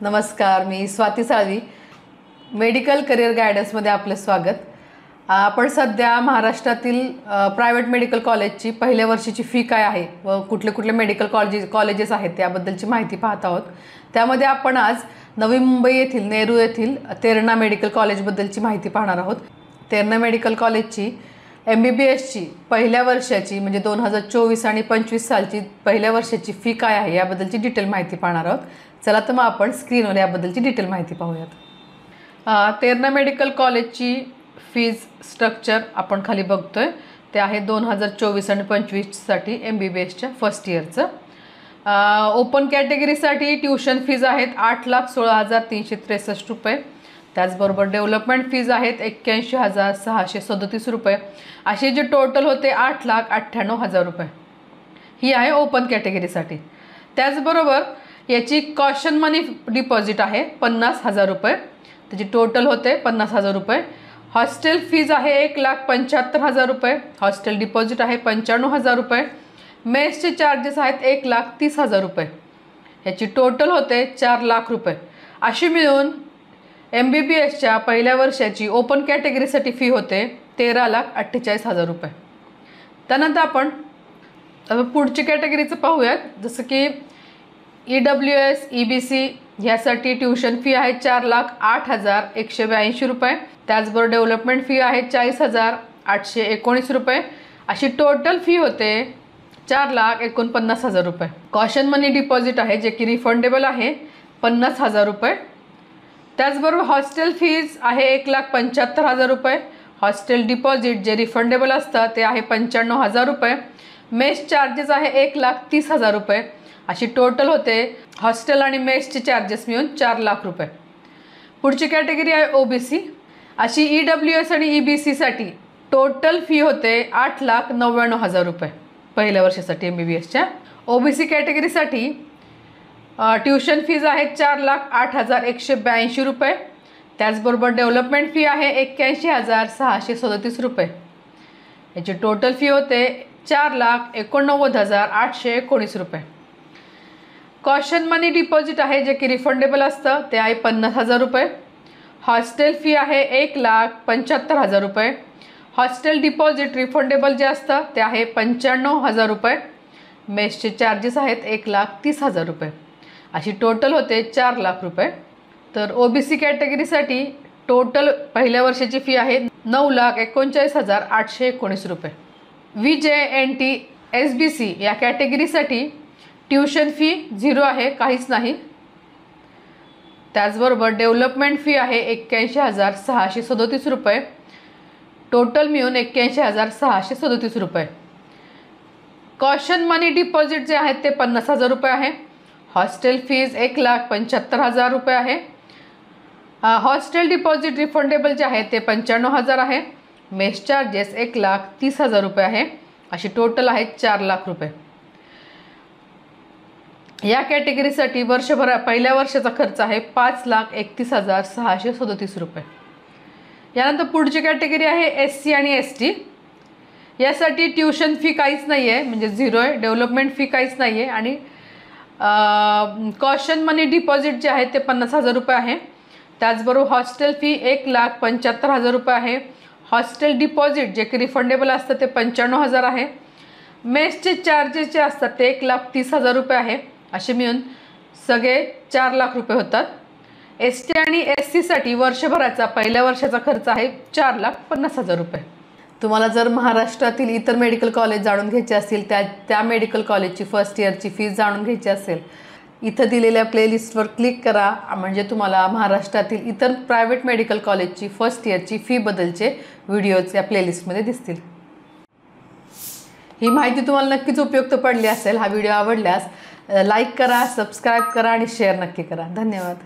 नमस्कार, मी Swati Salvi. Medical career गायडन्समध्ये आपले स्वागत. आपण सध्या महाराष्ट्रातील प्रायव्हेट मेडिकल कॉलेजची पहिल्या वर्षीची फी काय आहे व कुठले कुठले मेडिकल कॉलेजेस आहेत त्याबद्दलची माहिती पाहत आहोत. त्यामध्ये आपण आज नवी मुंबई येथील नेहरू येथील तेरणा मेडिकल कॉलेजबद्दलची माहिती पाहणार आहोत. तेरणा मेडिकल कॉलेजची MBBSची पहिल्या वर्षाची म्हणजे 2024 आणि 25 सालची पहिल्या वर्षाची फी काय आहे याबद्दलची डिटेल माहिती पाहणार आहोत. चला तर मग आपण स्क्रीनवर याबद्दलची डिटेल माहिती पाहूयात. तेरणा मेडिकल कॉलेजची फीज स्ट्रक्चर आपण खाली बघतोय. ते आहे 2024 आणि 25 साठी MBBSच्या फर्स्ट इयरचं. ओपन कॅटेगरीसाठी ट्यूशन फीज आहेत 8,16,363 रुपये. त्याचबरोबर डेव्हलपमेंट फीज आहेत 81,637 रुपये. असे जे टोटल होते 8,98,000 रुपये ही आहे ओपन कॅटेगरीसाठी. त्याचबरोबर याची कॉशन मनी डिपॉझिट आहे 50,000 रुपये. त्याची टोटल होते 50,000 रुपये. हॉस्टेल फीज आहे 1,75,000 रुपये. हॉस्टेल डिपॉझिट आहे 95,000 रुपये. मेसचे चार्जेस आहेत 1,30,000 रुपये. याची टोटल होते 4 लाख रुपये. अशी मिळून MBBSच्या पहिल्या वर्षाची ओपन कॅटेगरीसाठी फी होते 13,48,000 रुपये. त्यानंतर आपण पुढची कॅटेगरीचं पाहूयात. जसं की EWS EBC ह्यासाठी ट्यूशन फी आहे 4,08,182 रुपये. त्याचबरोबर डेव्हलपमेंट फी आहे 40,819 रुपये. अशी टोटल फी होते 4,49,000 रुपये. कॉशन मनी डिपॉझिट आहे जे की रिफंडेबल आहे 50,000 रुपये. त्याचबरोबर हॉस्टेल फीज आहे 1,75,000 रुपये. हॉस्टेल डिपॉझिट जे रिफंडेबल असतं ते आहे 95,000 रुपये. मेस चार्जेस आहे 1,30,000 रुपये. अशी टोटल होते हॉस्टेल आणि मेसचे चार्जेस मिळून 4 लाख रुपये. पुढची कॅटेगरी आहे OBC. अशी EWS आणि EBC साठी टोटल फी होते 8,99,000 रुपये पहिल्या वर्षासाठी MBBSच्या. OBC कॅटेगरीसाठी ट्यूशन फीज आहे 4,08,182 रुपये. त्याचबरोबर डेव्हलपमेंट फी आहे 81,637 रुपये. याची टोटल फी होते 4,89,819 रुपये. कॉशन मनी डिपॉझिट आहे जे की रिफंडेबल असतं ते आहे 50,000 रुपये. हॉस्टेल फी आहे 1,75,000 रुपये. हॉस्टेल डिपॉझिट रिफंडेबल जे असतं ते आहे 95,000 रुपये. मेसचे चार्जेस आहेत 1,30,000 रुपये. अशी टोटल होते 4 लाख रुपये. तर OBC कॅटेगरीसाठी टोटल पहिल्या वर्षाची फी आहे 9,39,819 रुपये. VJNT SBC या कॅटेगरीसाठी ट्यूशन फी 0 आहे, काहीच नाही. त्याचबरोबर डेव्हलपमेंट फी आहे 81,637 रुपये. टोटल मिळून 81,637 रुपये. कॉशन मनी डिपॉझिट जे आहेत ते 50,000 रुपये आहे. हॉस्टेल फीज 1,75,000 रुपये आहे. हॉस्टेल डिपॉझिट रिफंडेबल जे आहे ते 95,000 आहे. मेस चार्जेस 1,30,000 रुपये आहे. अशी टोटल आहे 4 लाख रुपये. या कॅटेगरीसाठी पहिल्या वर्षाचा खर्च आहे 5,31,637 रुपये. यानंतर पुढची कॅटेगरी आहे SC आणि ST. यासाठी ट्यूशन फी काहीच नाही आहे, म्हणजे 0 आहे. डेव्हलपमेंट फी काहीच नाही आहे आणि कॉशन मनी डिपॉझिट जे आहे ते 50,000 रुपये आहे. त्याचबरोबर हॉस्टेल फी 1,75,000 रुपये आहे. हॉस्टेल डिपॉझिट जे की रिफंडेबल असतं ते 95,000 आहे. मेसचे चार्जेस जे असतात ते 1,30,000 रुपये आहे. असे मिळून सगळे 4 लाख रुपये होतात. ST आणि SC साठी वर्षभराचा पहिल्या वर्षाचा खर्च आहे 4,50,000 रुपये. तुम्हाला जर महाराष्ट्रातील इतर मेडिकल कॉलेज जाणून घ्यायचे असतील, त्या मेडिकल कॉलेजची फर्स्ट इयरची फीज जाणून घ्यायची असेल, इथं दिलेल्या प्लेलिस्टवर क्लिक करा. म्हणजे तुम्हाला महाराष्ट्रातील इतर प्रायव्हेट मेडिकल कॉलेजची फर्स्ट इयरची फी बद्दलचे व्हिडिओज या प्लेलिस्टमध्ये दिसतील. ही माहिती तुम्हाला नक्कीच उपयुक्त पडली असेल. हा व्हिडिओ आवडल्यास लाईक करा, सबस्क्राईब करा आणि शेअर नक्की करा. धन्यवाद.